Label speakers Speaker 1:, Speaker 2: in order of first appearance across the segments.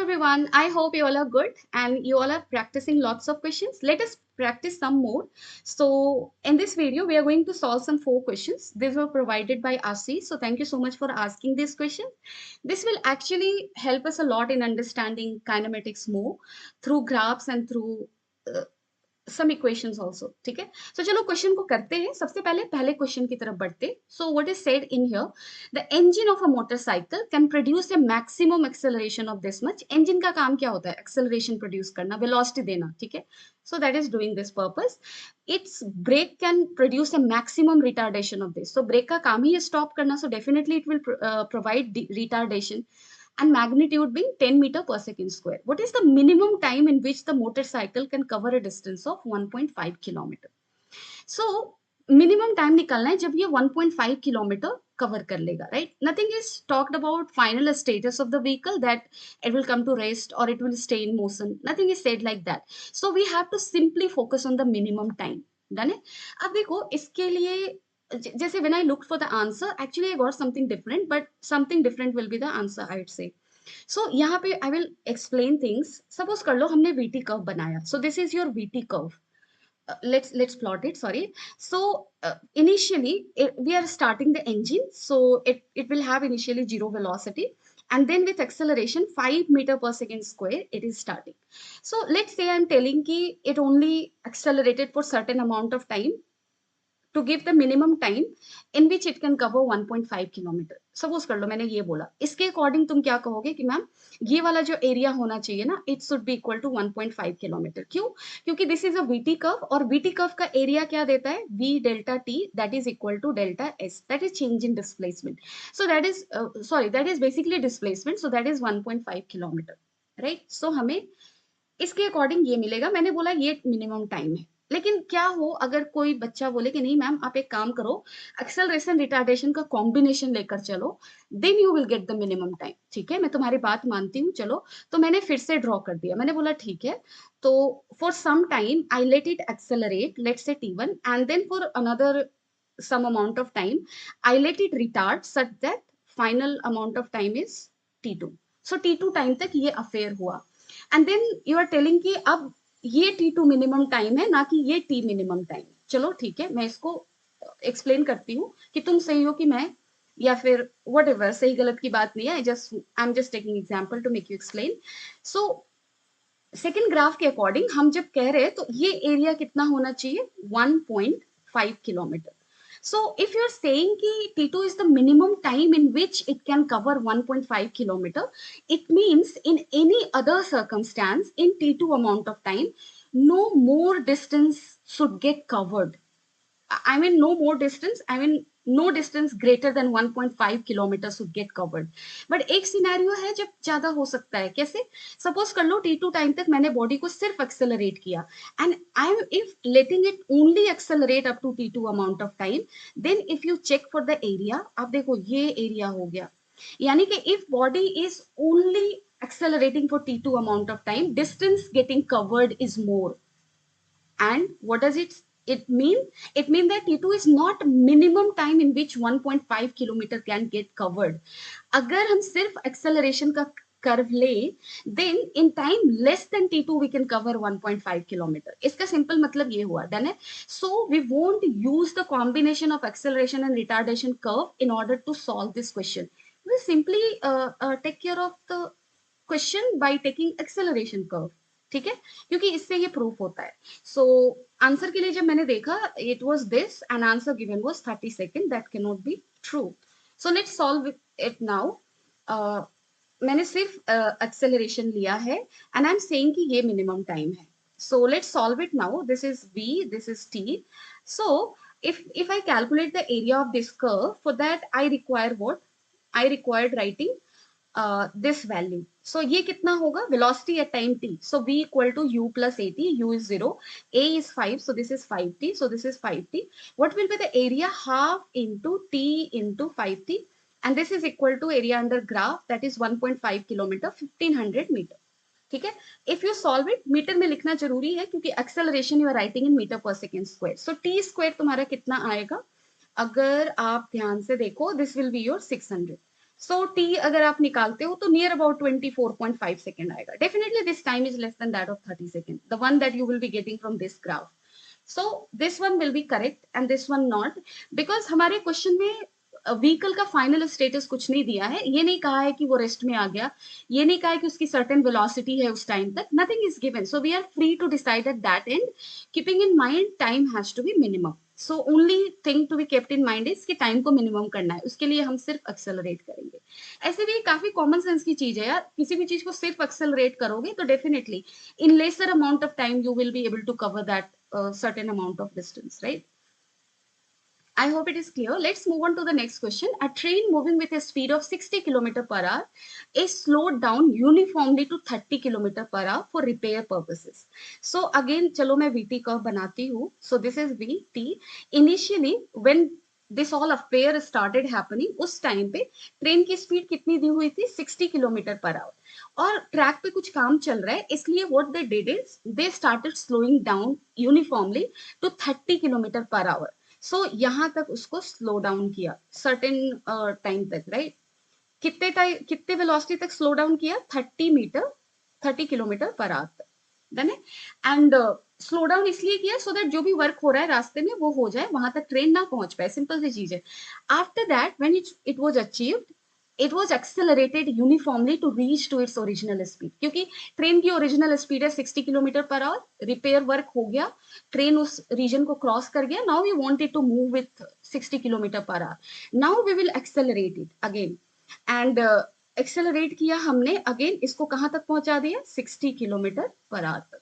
Speaker 1: everyone. I hope you all are good and you all are practicing lots of questions. Let us practice some more. So, in this video, we are going to solve some 4 questions. These were provided by Asi. So, thank you so much for asking this question. This will actually help us a lot in understanding kinematics more through graphs and through uh, some equations also. ठीक है, सो चलो question को करते हैं. सबसे पहले पहले question की तरफ बढ़ते. सो what is said in here, the engine of a motorcycle can produce a maximum acceleration of this much. Engine का काम क्या होता है? एक्सेलरेशन प्रोड्यूस करना, वेलोसिटी देना. ठीक है, so that is doing this purpose. Its brake can produce a maximum retardation of this. So brake का काम ही है stop करना, so definitely it will provide retardation, and magnitude being 10 meter per second square. What is the minimum time in which the motorcycle can cover a distance of 1.5 kilometer? So minimum time निकालना है जब ये 1.5 kilometer cover कर लेगा, right? Nothing is talked about final status of the vehicle, that it will come to rest or it will stay in motion. Nothing is said like that. So we have to simply focus on the minimum time. Done है? अब देखो इसके लिए जैसे when I looked for the answer, actually I got something different, but something different will be the answer, I would say. So यहाँ पे I will explain things. Suppose कर लो हमने VT curve बनाया. So this is your VT curve. Let's plot it. Sorry. So initially we are starting the engine. So it will have initially 0 velocity, and then with acceleration 5 meter per second square it is starting. So let's say I'm telling ki it only accelerated for certain amount of time to give the minimum time in which it can cover 1.5 kilometre. Suppose कर लो मैंने ये बोला, इसके according तुम क्या कहोगे कि ma'am ये वाला जो एरिया होना चाहिए ना, it should be equal to 1.5 kilometre. क्यों? क्योंकि this is a VT curve, और वीटी कर्व का एरिया क्या देता है? v delta t, that is equal to delta s, that is change in displacement. So that is sorry, that is basically displacement. So that is 1.5 kilometre, right? So हमें इसके according ये मिलेगा. मैंने बोला ये मिनिमम टाइम है. लेकिन क्या हो अगर कोई बच्चा बोले कि नहीं मैम आप एक काम करो, एक्सेलरेशन रिटार्डेशन का कॉम्बिनेशन लेकर चलो, then you will get the minimum time. ठीक है, मैं तुम्हारी बात मानती हूँ. चलो, तो मैंने फिर से ड्रॉ कर दिया. मैंने बोला ठीक है, तो for some time I let it accelerate, let's say T1, and then for another some amount of time I let it retard such that final amount of time is T2. So T2 time तक ये अफेयर हुआ, and then you are telling कि अब ये T2 minimum time है, ना कि ये T मिनिमम टाइम. चलो ठीक है, मैं इसको एक्सप्लेन करती हूँ कि तुम सही हो कि मैं, या फिर वट एवर, सही गलत की बात नहीं है. I am just taking example to make you explain. So second graph के अकॉर्डिंग हम जब कह रहे हैं तो ये एरिया कितना होना चाहिए? 1.5 kilometre. So if you're saying ki T2 is the minimum time in which it can cover 1.5 kilometer, it means in any other circumstance in T2 amount of time, no more distance should get covered. I mean, no more distance. I mean, no distance greater than 1.5 kilometers should get covered. But एक scenario है जब ज्यादा हो सकता है. कैसे? Suppose कर लो T2 time तक मैंने बॉडी को सिर्फ एक्सेलरेट किया, and I am if letting it only accelerate up to T2 amount of time, then if you check for the area, आप देखो ये एरिया हो गया. यानी कि if body is only accelerating for T2 amount of time, distance getting covered is more. And what does it mean? It means that T2 is not minimum time in which 1.5 kilometer can get covered. अगर हम सिर्फ acceleration का curve ले, then in time less than T2 we can cover 1.5 kilometer. इसका simple मतलब ये हुआ. Done है? So we won't use the combination of acceleration and retardation curve in order to solve this question. We simply take care of the question by taking acceleration curve. ठीक है, क्योंकि इससे ये प्रूफ होता है. सो आंसर के लिए जब मैंने देखा, it was this, and answer given was 30 second. That can not be true. So let's solve it now. मैंने सिर्फ एक्सेलरेशन लिया है, एंड आई एम सेइंग कि ये मिनिमम टाइम है. So let's solve it now. This is v, this is t. So if I calculate the area of this curve, for that I require what? I required writing this value. So ये कितना होगा? Velocity at time t. So v equal to u plus at. U is 0. A is 5. So this is 5t. So this is 5t. What will be the area? Half into t into 5t. And this is equal to area under graph, that is 1.5 kilometer, 1500 meter. ठीक है. If you solve it, metre में लिखना जरूरी है क्योंकि acceleration you are writing in meter per second square. So t square तुम्हारा कितना आएगा? अगर आप ध्यान से देखो, this will be your 600. So T अगर आप निकालते हो तो नियर अबाउट 24.5 सेकेंड आएगा. Definitely this time is less than that of 30 second, the one that you will be getting from this graph. So this one will be correct and this one not, because हमारे question में vehicle का final status कुछ नहीं दिया है. ये नहीं कहा है कि वो रेस्ट में आ गया, ये नहीं कहा है कि उसकी सर्टेन वेलोसिटी है उस टाइम तक. Nothing is given, so we are free to decide at that end, keeping in mind time has to be minimum. So only thing to be kept in mind is कि time को minimum करना है, उसके लिए हम सिर्फ accelerate करेंगे. ऐसे भी काफी कॉमन सेंस की चीज है यार, किसी भी चीज को सिर्फ एक्सेलरेट करोगे तो definitely in lesser amount of time you will be able to cover that certain amount of distance, right? I hope it is clear. Let's move on to the next question. A train moving with a speed of 60 km per hour is slowed down uniformly to 30 km per hour for repair purposes. So again, चलो मैं VT curve बनाती हूँ. So this is VT. Initially, when this all affair started happening, उस time पे train की speed कितनी दी हुई थी? 60 किलोमीटर पर आवर. और ट्रैक पे कुछ काम चल रहा है, इसलिए what they did is they started slowing down uniformly to 30 kilometre per hour. So यहाँ तक उसको स्लो डाउन किया सर्टेन टाइम तक, राइट? कितने वेलोसिटी तक स्लो डाउन किया? 30 किलोमीटर पर आवर तक. डन है. एंड स्लो डाउन इसलिए किया सो दैट जो भी वर्क हो रहा है रास्ते में वो हो जाए, वहां तक ट्रेन ना पहुंच पाए. सिंपल सी चीज है. After that when it was achieved, it was accelerated uniformly to reach to its original speed. क्योंकि ट्रेन की ओरिजिनल स्पीड है 60 kilometre per our. Repair work हो गया, ट्रेन उस रीजन को क्रॉस कर गया. Now we want it to move with 60 kilometre per hour. Now we will accelerate it again and accelerate किया हमने अगेन. इसको कहां तक पहुंचा दिया? 60 किलोमीटर पर आवर तक.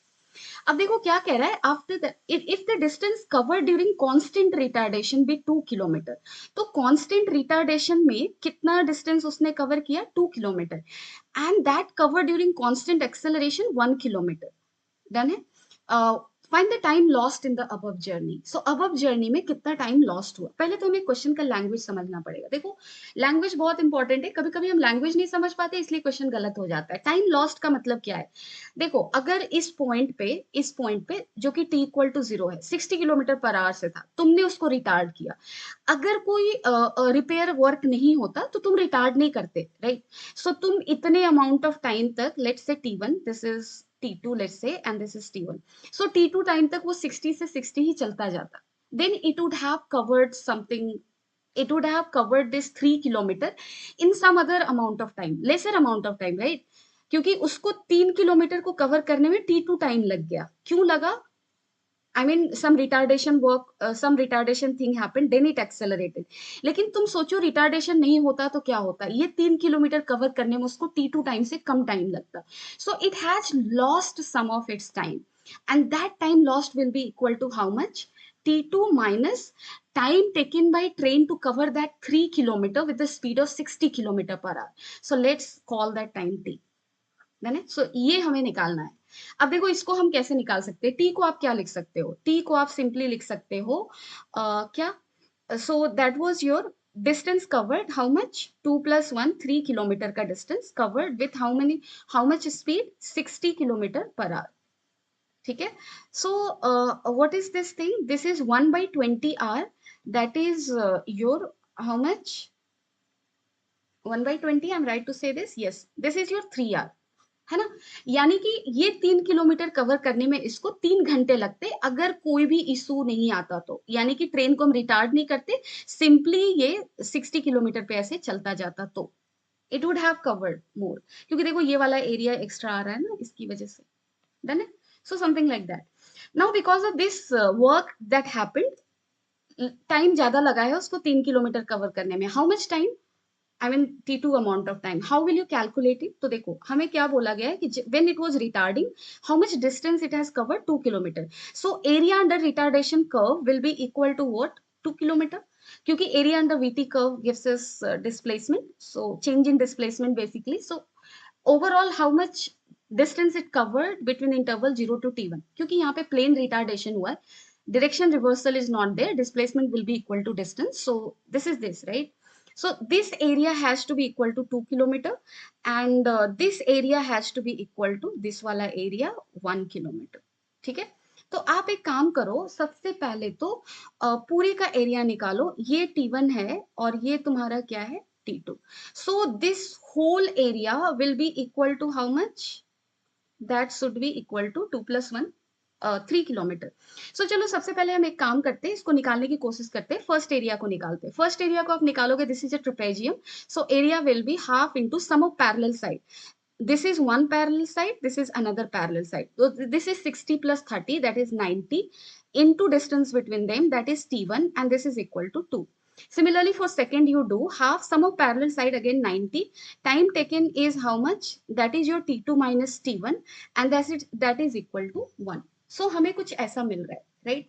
Speaker 1: अब देखो क्या कह रहा है. After the if the distance cover during constant retardation be 2 kilometre, तो कांस्टेंट रिटार्डेशन में कितना डिस्टेंस उसने कवर किया? 2 kilometre. And that cover during constant acceleration 1 kilometre. Done है. Find the time lost in the above journey. So above journey में कितना time lost हुआ? पहले तो हमें क्वेश्चन का लैंग्वेज समझना पड़ेगा. देखो लैंग्वेज बहुत इंपॉर्टेंट है. कभी कभी हम लैंग्वेज नहीं समझ पाते इसलिए क्वेश्चन गलत हो जाता है. टाइम लॉस्ट का मतलब क्या है? देखो अगर इस पॉइंट पे जो कि t इक्वल टू 0 है, 60 किलोमीटर पर आवर से था, तुमने उसको रिटार्ड किया. अगर कोई रिपेयर वर्क नहीं होता तो तुम रिटार्ड नहीं करते, राइट? सो तुम इतने अमाउंट ऑफ टाइम तक, let's say t1, this is t2 let's say, and this is t1. So t2 time तक वो 60 से 60 ही चलता जाता. Then it would have covered something, it would have covered this 3 kilometer in some other amount of time, lesser amount of time, right? क्योंकि उसको 3 kilometre को cover करने में t2 टाइम लग गया. क्यों लगा? I mean some retardation work, some retardation thing happened, then it accelerated. लेकिन तुम सोचो रिटार्डेशन नहीं होता तो क्या होता? ये 3 किलोमीटर कवर करने में उसको t2 टाइम से कम टाइम लगता. So it has lost some of its time, and that time lost will be equal to how much? t2 minus time taken by train to cover that 3 kilometer with the speed of 60 kilometer per hour. So let's call that time t. सो ये हमें निकालना है. अब देखो इसको हम कैसे निकाल सकते हैं? टी को आप क्या लिख सकते हो? टी को आप सिंपली लिख सकते हो क्या? So that was your distance covered. How much? 2 + 1, 3 kilometre का distance covered with how much speed? 60 kilometre per hour. ठीक है. So what is this thing? This is 1/20 hour. That is your how much? 1/20. I am right to say this? Yes, this is your 3 hour, है ना? यानी कि ये 3 kilometre cover करने में इसको 3 घंटे लगते अगर कोई भी इशू नहीं आता तो. यानी कि ट्रेन को हम रिटार्ड नहीं करते, सिंपली ये 60 किलोमीटर पे ऐसे चलता जाता तो इट वुड हैव कवर्ड मोर. क्योंकि देखो ये वाला एरिया एक्स्ट्रा आ रहा है ना, इसकी वजह से. डन है. So something like that. Now because of this work that happened, time ज्यादा लगा है उसको 3 किलोमीटर कवर करने में. How much time? I mean T2 amount of time. How will you calculate it? तो देखो हमें क्या बोला गया है कि when it was retarding, how much distance it has covered? 2 kilometer. So area under retardation curve will be equal to what? 2 kilometer. क्योंकि area under VT curve gives us displacement. So change in displacement basically. So overall how much distance it covered between interval 0 to T1? क्योंकि यहाँ पे plane retardation हुआ है. Direction reversal is not there. Displacement will be equal to distance. So this is this, right? So this area has to be equal to 2 kilometer, and this area has to be equal to this वाला area 1 kilometer. ठीक है. तो आप एक काम करो, सबसे पहले तो पूरे का एरिया निकालो. ये T1 है और ये तुम्हारा क्या है? T2. So this whole area will be equal to how much? That should be equal to 2 plus 1 3 kilometre. सो चलो सबसे पहले हम एक काम करते हैं, इसको निकालने की कोशिश करते हैं. फर्स्ट एरिया को निकालते हैं. फर्स्ट एरिया को आप निकालोगे, this is a trapezium, so area will be half into sum of parallel side. This is one parallel side, this is another parallel side. So this is 60 plus 30, that is 90, into distance between them, that is T1, and this is equal to 2. Similarly, for second, you do half sum of parallel side, again 90. Time taken is how much? That is your T2 minus T1, and that is equal to 1. So हमें कुछ ऐसा मिल रहा है, right?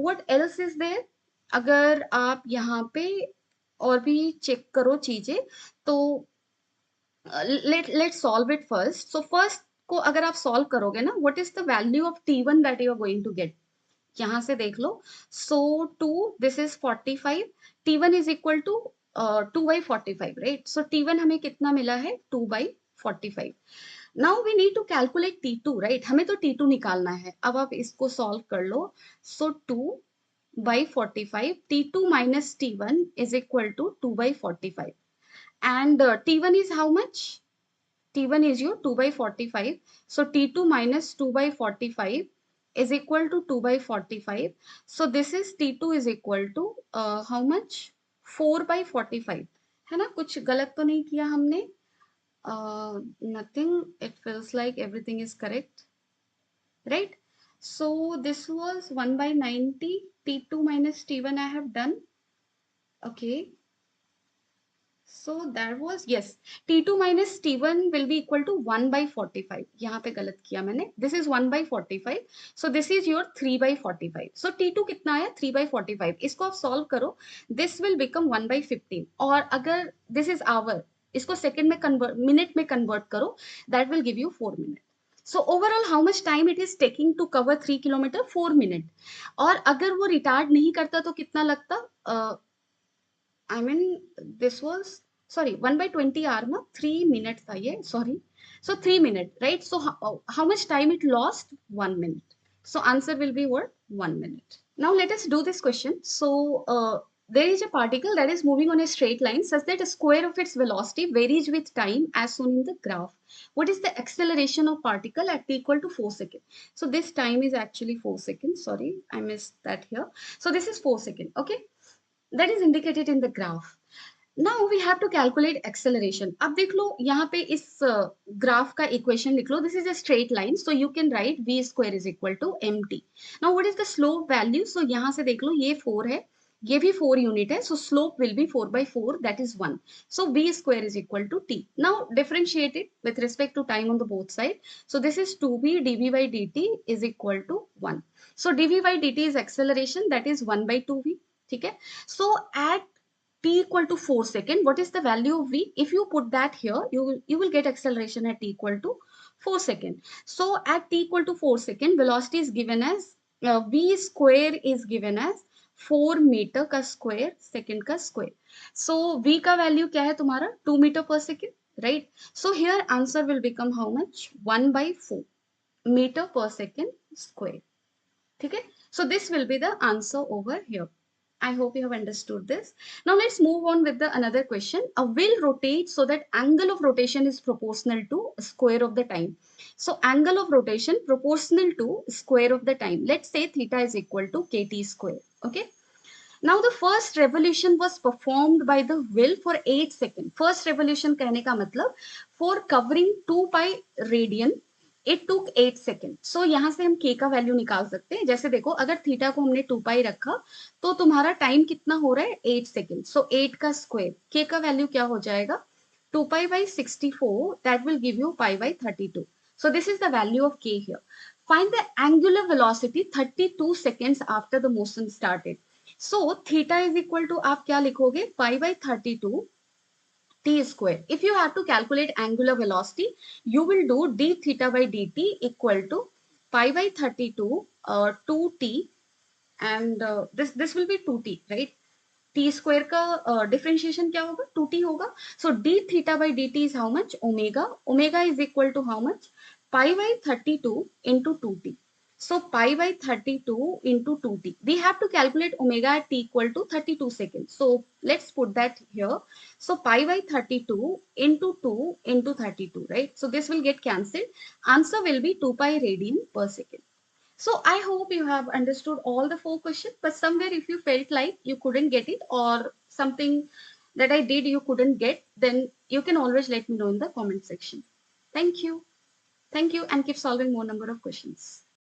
Speaker 1: What else is there? अगर आप यहाँ पे और भी चेक करो चीजें, तो let's solve it first. So first को अगर आप solve करोगे ना, what is the value of T1 that you are going to get? यहाँ से देख लो. So 2, this is 45. T1 is equal to 2 by 45, right? So T1 हमें कितना मिला है? 2 by 45. Now we need to calculate T2, right? हमें तो T2 निकालना है. अब आप इसको solve कर लो. So 2 by 45, T2 minus T1 is equal to 2 by 45. And T1 is how much? T1 is your 2 by 45. So T2 minus 2 by 45 is equal to 2 by 45. So this is T2 is equal to how much? 4 by 45. है ना? कुछ गलत तो नहीं किया हमने? Nothing. It feels like everything is correct. Right? So this was 1 by 90. T2 minus T1 I have done. Okay. So that was, yes, T2 minus T1 will be equal to 1 by 45. यहाँ पे गलत किया मैंने. This is 1 by 45. So this is your 3 by 45. So T2 कितना आया? 3 by 45. इसको आप solve करो. This will become 1 by 15. और अगर this is hour, इसको second में convert, minute में convert करो, that will give you 4 minutes. So overall how much time it is taking to cover 3 kilometer? 4 minutes. और अगर वो retard नहीं करता तो कितना लगता? I mean, this was, sorry, 1 by 20 hour, na? 3 minutes tha ye, sorry. So 3 minutes, right? So how much time it lost? 1 minute. So answer will be what? 1 minute. Now let us do this question. So there is a particle that is moving on a straight line such that a square of its velocity varies with time as shown in the graph. What is the acceleration of particle at t equal to 4 seconds? So this time is actually 4 seconds. Sorry, I missed that here. So this is 4 seconds. Okay. That is indicated in the graph. Now we have to calculate acceleration. अब देख लो यहाँ पे इस graph का equation लिख लो. This is a straight line, so you can write v square is equal to mt. Now what is the slope value? So यहाँ से देख लो ये 4 है, ये भी 4 यूनिट है, so slope will be 4 by 4, that is 1. So v square is equal to t. Now differentiate it with respect to time on the both side. So this is 2v dv by dt is equal to 1. So dv by dt is acceleration, that is 1 by 2v. ठीक है. So at t equal to 4 second, what is the value of v? If you put that here, you will get acceleration at t equal to 4 second. So at t equal to 4 second, velocity is given as v square is given as 4 meter का square second का square. So v का value क्या है तुम्हारा? 2 meter per second, right? So here answer will become how much? 1 by 4 meter per second square. ठीक है. So this will be the answer over here. I hope you have understood this. Now let's move on with the another question. A wheel rotates so that angle of rotation is proportional to square of the time. So angle of rotation proportional to square of the time. Let's say theta is equal to kt square. Okay. Now the first revolution was performed by the wheel for 8 seconds. First revolution कहने का मतलब for covering 2 pi radian. It took 8 seconds. So यहाँ से हम k का value निकाल सकते हैं. जैसे देखो अगर थीटा को हमने 2 पाई रखा तो तुम्हारा टाइम कितना हो रहा है? 8 सेकेंड. सो 8 का स्क्वायर, k का वैल्यू क्या हो जाएगा? 2 pi by 64, that will give you pi by 32. So this is the value of k here. Find the angular velocity 32 seconds after the motion started. So theta is equal to आप क्या लिखोगे? Pi by 32 t square. If you have to calculate angular velocity, you will do d theta by dt equal to pi by 32 2t, and this will be 2t, right? t square का differentiation क्या होगा? 2t होगा. So d theta by dt is how much? Omega. Omega is equal to how much? Pi by 32 into 2t. So pi by 32 into 2t. We have to calculate omega at t equal to 32 seconds. So let's put that here. So pi by 32 into 2 into 32, right? So this will get cancelled. Answer will be 2 pi radian per second. So I hope you have understood all the 4 questions, but somewhere if you felt like you couldn't get it or something that I did you couldn't get, then you can always let me know in the comment section. Thank you. Thank you and keep solving more number of questions.